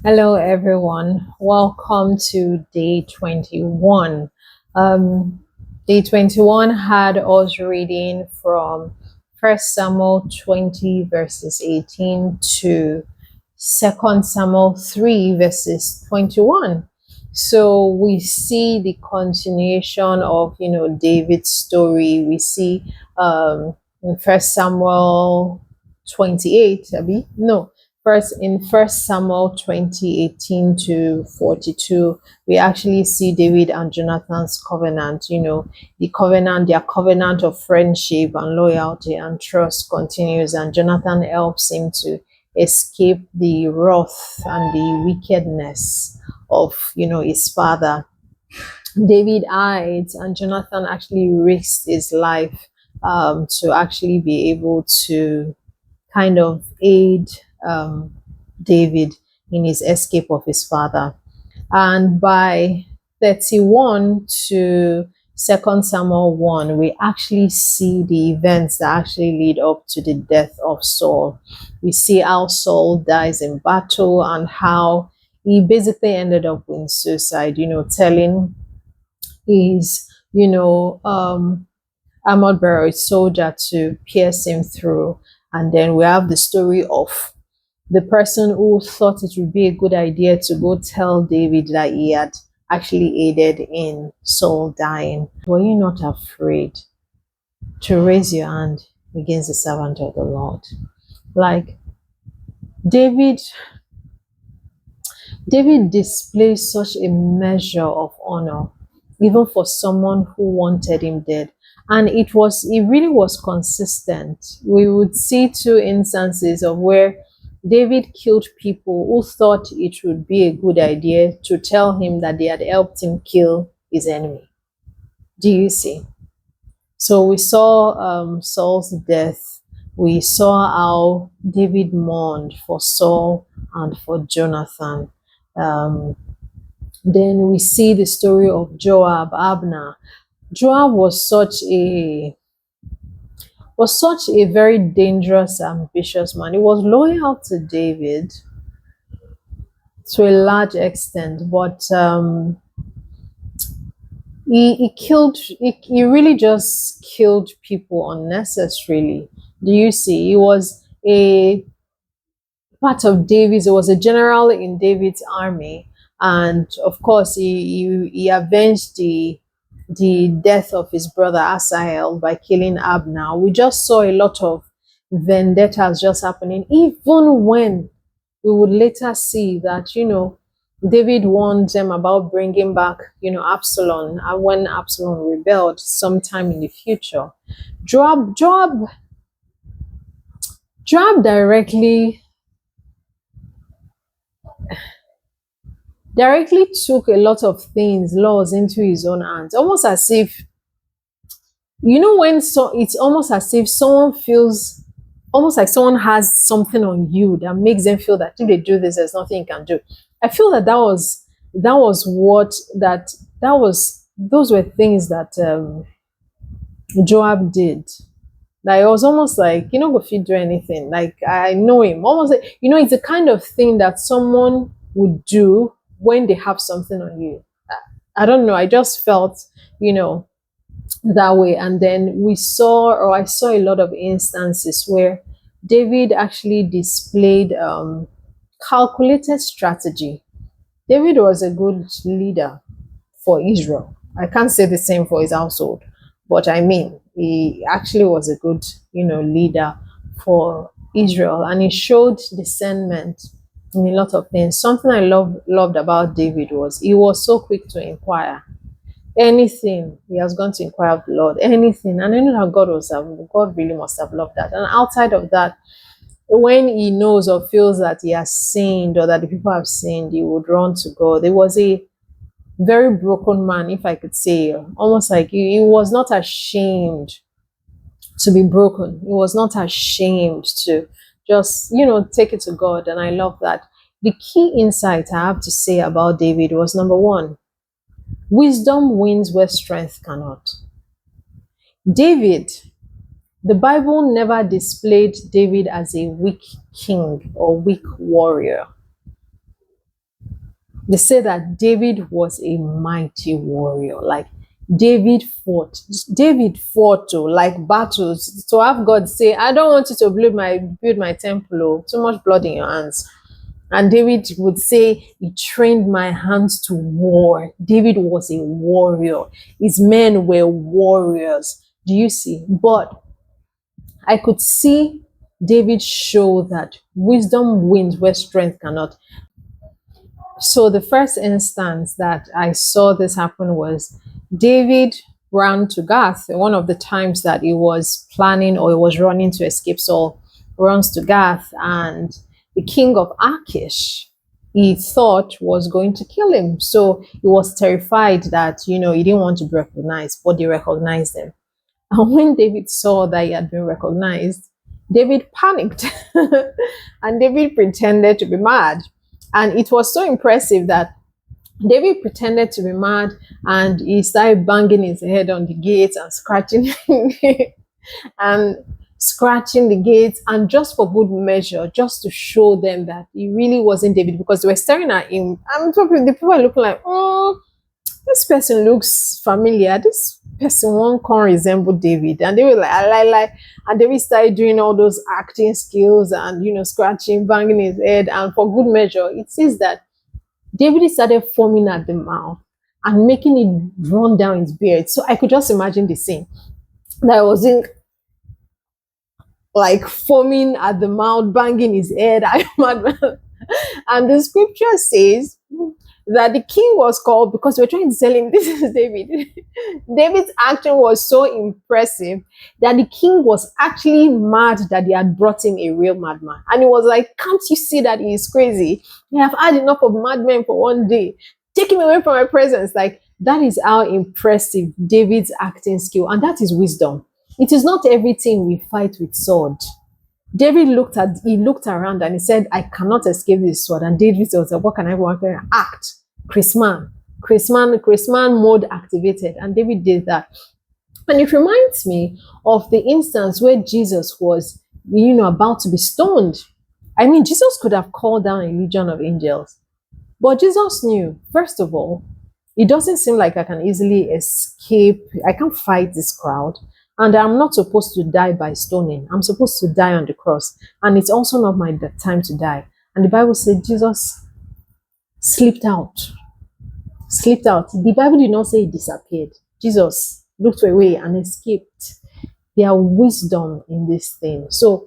Hello, everyone. Welcome to day 21. Day 21 had us reading from First Samuel 20, verses 18 to Second Samuel 3, verses 21. So we see the continuation of, David's story. We see in First Samuel 28, Abby? No, First Samuel 2018 to 42, we actually see David and Jonathan's covenant. Their covenant of friendship and loyalty and trust continues, and Jonathan helps him to escape the wrath and the wickedness of his father. David hides, and Jonathan actually risks his life to actually be able to kind of aid David in his escape of his father. And by 31 to Second Samuel 1, we actually see the events that actually lead up to the death of Saul. We see how Saul dies in battle and how he basically ended up in suicide, telling his, armored bearer, soldier, to pierce him through. And then we have the story of the person who thought it would be a good idea to go tell David that he had actually aided in Saul dying. Were you not afraid to raise your hand against the servant of the Lord? Like David displays such a measure of honor, even for someone who wanted him dead. And it really was consistent. We would see two instances of where David killed people who thought it would be a good idea to tell him that they had helped him kill his enemy. Do you see? So we saw Saul's death. We saw how David mourned for Saul and for Jonathan. Then we see the story of Joab, Abner. Joab was such a very dangerous, ambitious man. He was loyal to David to a large extent, but he really just killed people unnecessarily. Do you see? He was a part of David's. He was a general in David's army, and of course, he avenged the death of his brother Asahel by killing Abner. We just saw a lot of vendettas just happening, even when we would later see that David warned them about bringing back Absalom, and when Absalom rebelled sometime in the future. Joab directly took a lot of laws into his own hands, almost as if it's almost as if someone feels almost like someone has something on you that makes them feel that if they do this, there's nothing you can do. I feel those were things that Joab did. Like, it was almost like, if you do anything, like, I know him. Almost like, it's the kind of thing that someone would do when they have something on you. I don't know. I just felt, that way. And then I saw a lot of instances where David actually displayed calculated strategy. David was a good leader for Israel. I can't say the same for his household, but I mean, he actually was a good, leader for Israel, and he showed discernment in a lot of things. Something I loved about David was he was so quick to inquire. Anything he has gone to inquire of the Lord, anything, and I know that God really must have loved that. And outside of that, when he knows or feels that he has sinned or that the people have sinned, he would run to God. There was a very broken man, if I could say, almost like he was not ashamed to be broken. He was not ashamed to just, take it to God. And I love that. The key insight I have to say about David was, number one, wisdom wins where strength cannot. David, the Bible never displayed David as a weak king or weak warrior. They say that David was a mighty warrior. Like David fought. David fought to like battles. To have God say, I don't want you to build my temple. Oh, too much blood in your hands. And David would say, he trained my hands to war. David was a warrior. His men were warriors. Do you see? But I could see David show that wisdom wins where strength cannot. So the first instance that I saw this happen was David ran to Gath. One of the times that he was planning or he was running to escape Saul, runs to Gath, and the king of Achish, he thought was going to kill him. So he was terrified that, he didn't want to be recognized, but they recognized him. And when David saw that he had been recognized, David panicked and David pretended to be mad. And it was so impressive that David pretended to be mad and he started banging his head on the gate and and scratching the gates, and just for good measure, just to show them that he really wasn't David, because they were staring at him. And the people are looking like, oh, this person looks familiar. This person won't can resemble David. And they were like, and David started doing all those acting skills and, scratching, banging his head. And for good measure, it says that David started foaming at the mouth and making it run down his beard. So I could just imagine the scene. That was in like foaming at the mouth, banging his head. And the scripture says that the king was called because we're trying to tell him this is David. David's action was so impressive that the king was actually mad that they had brought him a real madman. And he was like, can't you see that he is crazy? We have had enough of madmen for one day. Take him away from my presence. Like, that is how impressive David's acting skill, and that is wisdom. It is not everything we fight with sword. David looked around and he said, I cannot escape this sword. And David was like, what can I work on? Act. Chrisman mode activated. And David did that. And it reminds me of the instance where Jesus was, about to be stoned. I mean, Jesus could have called down a legion of angels. But Jesus knew, first of all, it doesn't seem like I can easily escape. I can't fight this crowd. And I'm not supposed to die by stoning. I'm supposed to die on the cross. And it's also not my time to die. And the Bible said Jesus slipped out. The Bible did not say he disappeared. Jesus looked away and escaped. There is wisdom in this thing. So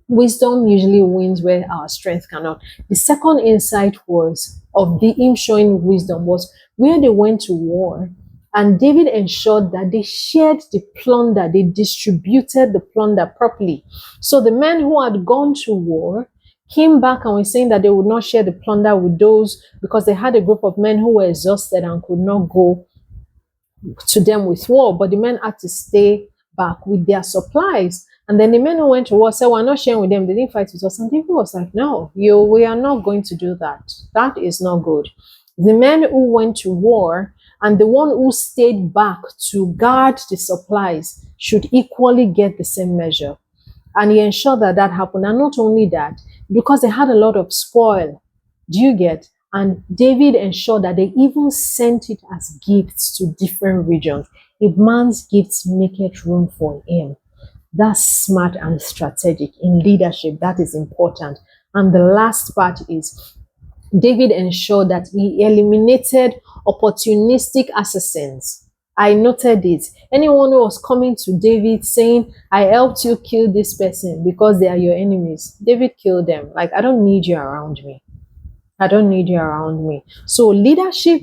wisdom usually wins where our strength cannot. The second insight was of him showing wisdom was where they went to war. And David ensured that they shared the plunder, they distributed the plunder properly. So the men who had gone to war came back and were saying that they would not share the plunder with those, because they had a group of men who were exhausted and could not go to them with war. But the men had to stay back with their supplies. And then the men who went to war said, we're not sharing with them. They didn't fight with us. And David was like, no, we are not going to do that. That is not good. The men who went to war and the one who stayed back to guard the supplies should equally get the same measure. And he ensured that that happened. And not only that, because they had a lot of spoil. Do you get? And David ensured that they even sent it as gifts to different regions. A man's gifts make it room for him. That's smart and strategic in leadership. That is important. And the last part is David ensured that he eliminated opportunistic assassins. I noted it. Anyone who was coming to David saying, I helped you kill this person because they are your enemies, David killed them. Like, I don't need you around me. I don't need you around me. So leadership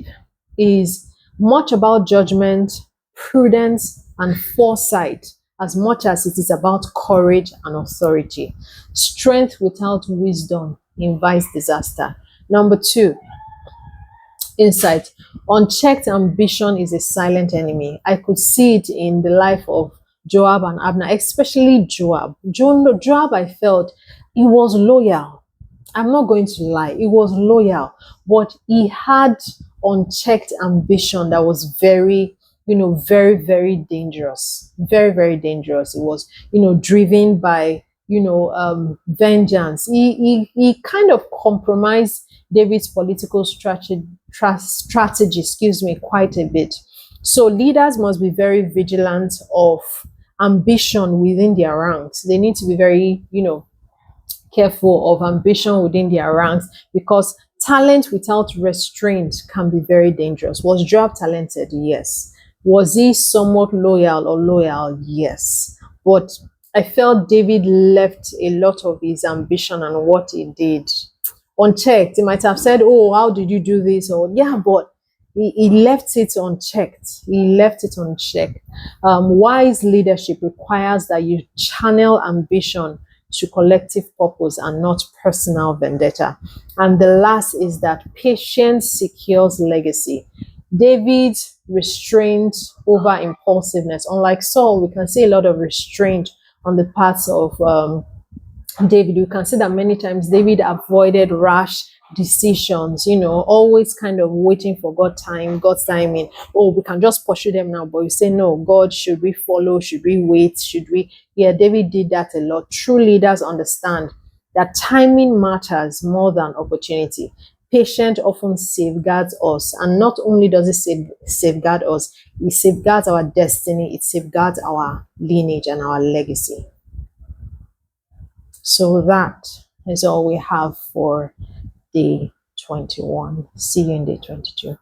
is much about judgment, prudence, and foresight, as much as it is about courage and authority. Strength without wisdom invites disaster. Number 2, insight. Unchecked ambition is a silent enemy. I could see it in the life of Joab and Abner, especially Joab. Joab, I felt he was loyal. I'm not going to lie. He was loyal, but he had unchecked ambition that was very, very, very dangerous. Very, very dangerous. It was, driven by vengeance. He kind of compromised David's political strategy, quite a bit. So leaders must be very vigilant of ambition within their ranks. They need to be very, careful of ambition within their ranks, because talent without restraint can be very dangerous. Was Joab talented? Yes. Was he somewhat loyal? Yes. But I felt David left a lot of his ambition and what he did unchecked. He might have said, "Oh, how did you do this?" Or, yeah, but he left it unchecked. He left it unchecked. Wise leadership requires that you channel ambition to collective purpose and not personal vendetta. And the last is that patience secures legacy. David restrained over impulsiveness. Unlike Saul, we can see a lot of restraint on the parts of David. You can see that many times David avoided rash decisions, always kind of waiting for God's timing. Oh, we can just pursue them now, but you say, no, God, should we follow? Should we wait? Should we? Yeah, David did that a lot. True leaders understand that timing matters more than opportunity. Patience often safeguards us, and not only does it safeguard us, it safeguards our destiny, it safeguards our lineage and our legacy. So that is all we have for day 21. See you in day 22.